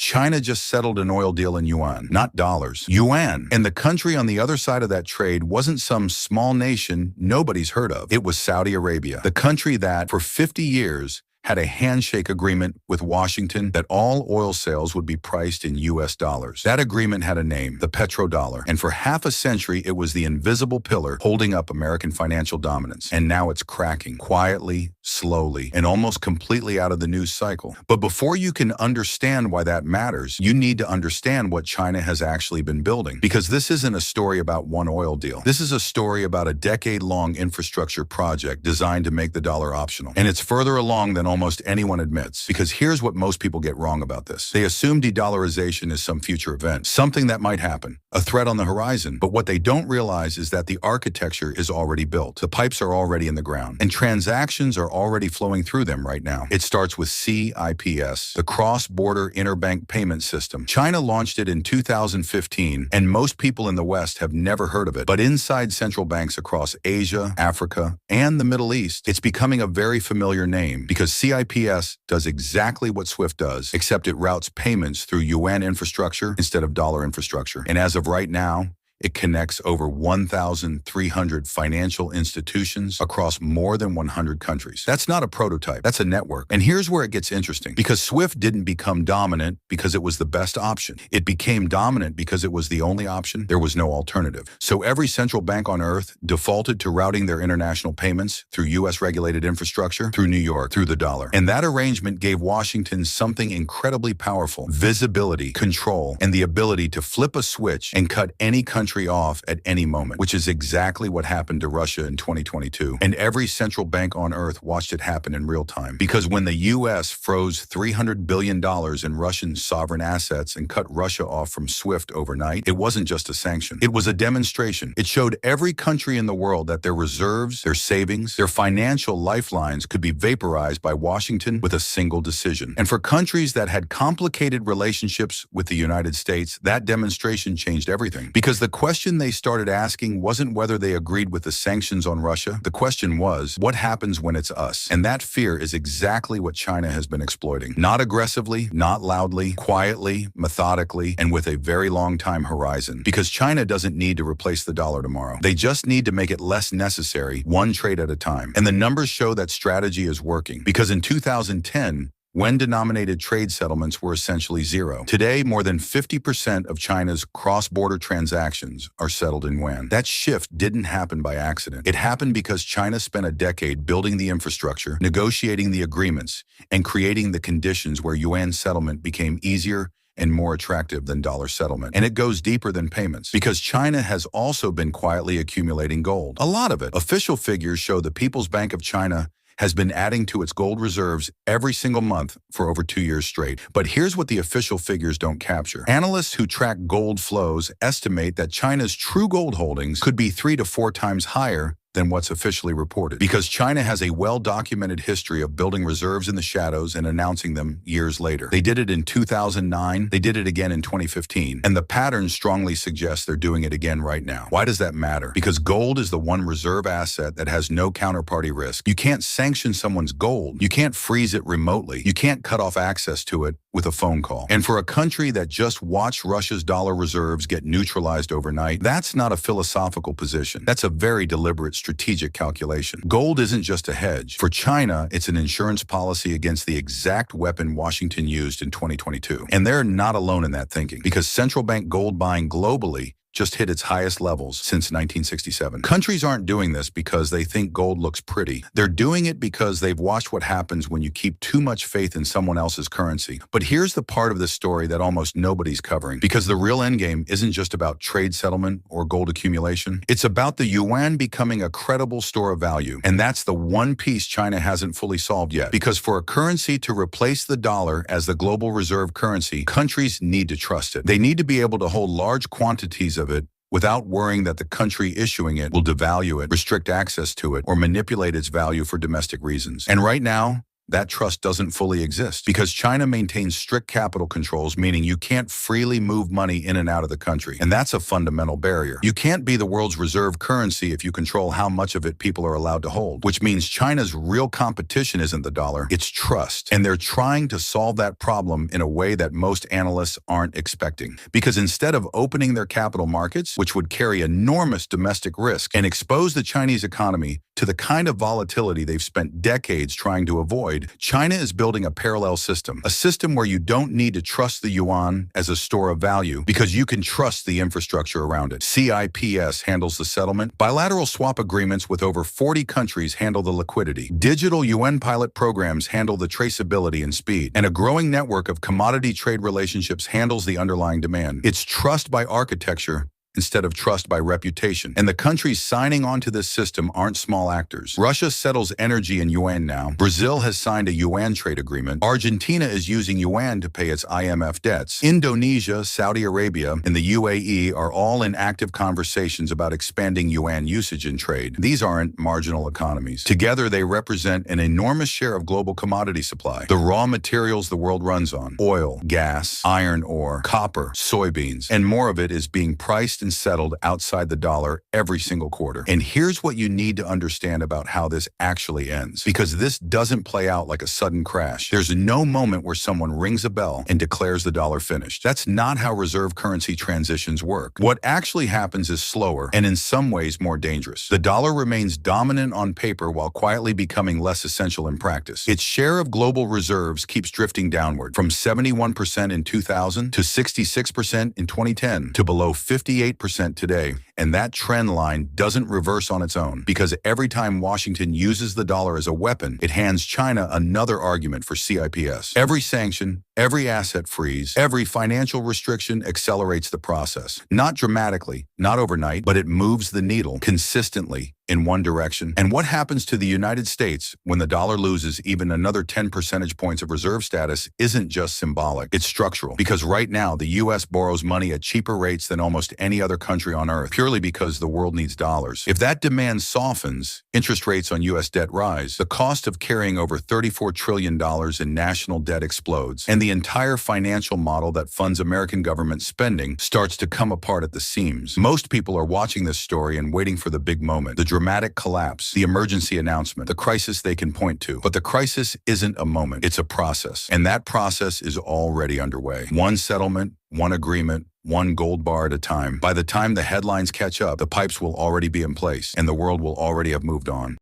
China just settled an oil deal in yuan, not dollars. Yuan. And the country on the other side of that trade wasn't some small nation nobody's heard of. It was Saudi Arabia, the country that, for 50 years, had a handshake agreement with Washington that all oil sales would be priced in US dollars. That agreement had a name, the Petrodollar, and for half a century it was the invisible pillar holding up American financial dominance. And now it's cracking, quietly, slowly, and almost completely out of the news cycle. But before you can understand why that matters, you need to understand what China has actually been building. Because this isn't a story about one oil deal. This is a story about a decade-long infrastructure project designed to make the dollar optional. And it's further along than almost anyone admits, because here's what most people get wrong about this. They assume de-dollarization is some future event, something that might happen, a threat on the horizon. But what they don't realize is that the architecture is already built. The pipes are already in the ground, and transactions are already flowing through them right now. It starts with CIPS, the Cross-Border Interbank Payment System. China launched it in 2015, and most people in the West have never heard of it. But inside central banks across Asia, Africa, and the Middle East, it's becoming a very familiar name because CIPS does exactly what SWIFT does, except it routes payments through yuan infrastructure instead of dollar infrastructure. And as of right now, it connects over 1,300 financial institutions across more than 100 countries. That's not a prototype, that's a network. And here's where it gets interesting, because SWIFT didn't become dominant because it was the best option. It became dominant because it was the only option. There was no alternative. So every central bank on earth defaulted to routing their international payments through US regulated infrastructure, through New York, through the dollar. And that arrangement gave Washington something incredibly powerful: visibility, control, and the ability to flip a switch and cut any country off at any moment, which is exactly what happened to Russia in 2022. And every central bank on earth watched it happen in real time. Because when the US froze $300 billion in Russian sovereign assets and cut Russia off from SWIFT overnight, it wasn't just a sanction. It was a demonstration. It showed every country in the world that their reserves, their savings, their financial lifelines could be vaporized by Washington with a single decision. And for countries that had complicated relationships with the United States, that demonstration changed everything. Because the question they started asking wasn't whether they agreed with the sanctions on Russia. The question was, what happens when it's us? And that fear is exactly what China has been exploiting. Not aggressively, not loudly, quietly, methodically, and with a very long time horizon. Because China doesn't need to replace the dollar tomorrow. They just need to make it less necessary, one trade at a time. And the numbers show that strategy is working. Because in 2010, yuan-denominated trade settlements were essentially zero. Today, more than 50% of China's cross-border transactions are settled in yuan. That shift didn't happen by accident. It happened because China spent a decade building the infrastructure, negotiating the agreements, and creating the conditions where yuan settlement became easier and more attractive than dollar settlement. And it goes deeper than payments, because China has also been quietly accumulating gold. A lot of it. Official figures show the People's Bank of China has been adding to its gold reserves every single month for over 2 years straight. But here's what the official figures don't capture. Analysts who track gold flows estimate that China's true gold holdings could be 3 to 4 times higher than what's officially reported. Because China has a well-documented history of building reserves in the shadows and announcing them years later. They did it in 2009, they did it again in 2015, and the pattern strongly suggests they're doing it again right now. Why does that matter? Because gold is the one reserve asset that has no counterparty risk. You can't sanction someone's gold. You can't freeze it remotely. You can't cut off access to it with a phone call. And for a country that just watched Russia's dollar reserves get neutralized overnight, that's not a philosophical position. That's a very deliberate strategic calculation. Gold isn't just a hedge. For China, it's an insurance policy against the exact weapon Washington used in 2022. And they're not alone in that thinking, because central bank gold buying globally just hit its highest levels since 1967. Countries aren't doing this because they think gold looks pretty. They're doing it because they've watched what happens when you keep too much faith in someone else's currency. But here's the part of the story that almost nobody's covering, because the real endgame isn't just about trade settlement or gold accumulation. It's about the yuan becoming a credible store of value. And that's the one piece China hasn't fully solved yet. Because for a currency to replace the dollar as the global reserve currency, countries need to trust it. They need to be able to hold large quantities of it without worrying that the country issuing it will devalue it, restrict access to it, or manipulate its value for domestic reasons. And right now, that trust doesn't fully exist because China maintains strict capital controls, meaning you can't freely move money in and out of the country. And that's a fundamental barrier. You can't be the world's reserve currency if you control how much of it people are allowed to hold, which means China's real competition isn't the dollar, it's trust. And they're trying to solve that problem in a way that most analysts aren't expecting. Because instead of opening their capital markets, which would carry enormous domestic risk and expose the Chinese economy to the kind of volatility they've spent decades trying to avoid, China is building a parallel system, a system where you don't need to trust the yuan as a store of value because you can trust the infrastructure around it. CIPS handles the settlement. Bilateral swap agreements with over 40 countries handle the liquidity. Digital UN pilot programs handle the traceability and speed. And a growing network of commodity trade relationships handles the underlying demand. It's trust by architecture instead of trust by reputation. And the countries signing on to this system aren't small actors. Russia settles energy in yuan now. Brazil has signed a yuan trade agreement. Argentina is using yuan to pay its IMF debts. Indonesia, Saudi Arabia, and the UAE are all in active conversations about expanding yuan usage in trade. These aren't marginal economies. Together, they represent an enormous share of global commodity supply. The raw materials the world runs on: oil, gas, iron ore, copper, soybeans, and more of it is being priced and settled outside the dollar every single quarter. And here's what you need to understand about how this actually ends, because this doesn't play out like a sudden crash. There's no moment where someone rings a bell and declares the dollar finished. That's not how reserve currency transitions work. What actually happens is slower and in some ways more dangerous. The dollar remains dominant on paper while quietly becoming less essential in practice. Its share of global reserves keeps drifting downward from 71% in 2000 to 66% in 2010 to below 58% today, and that trend line doesn't reverse on its own, because every time Washington uses the dollar as a weapon, it hands China another argument for CIPS. Every sanction, every asset freeze, every financial restriction accelerates the process. Not dramatically, not overnight, but it moves the needle consistently in one direction. And what happens to the United States when the dollar loses even another 10 percentage points of reserve status isn't just symbolic, it's structural. Because right now, the US borrows money at cheaper rates than almost any other country on earth, purely because the world needs dollars. If that demand softens, interest rates on US debt rise, the cost of carrying over $34 trillion in national debt explodes, and the entire financial model that funds American government spending starts to come apart at the seams. Most people are watching this story and waiting for the big moment, the dramatic collapse, the emergency announcement, the crisis they can point to. But the crisis isn't a moment, it's a process. And that process is already underway. One settlement, one agreement, one gold bar at a time. By the time the headlines catch up, the pipes will already be in place, and the world will already have moved on.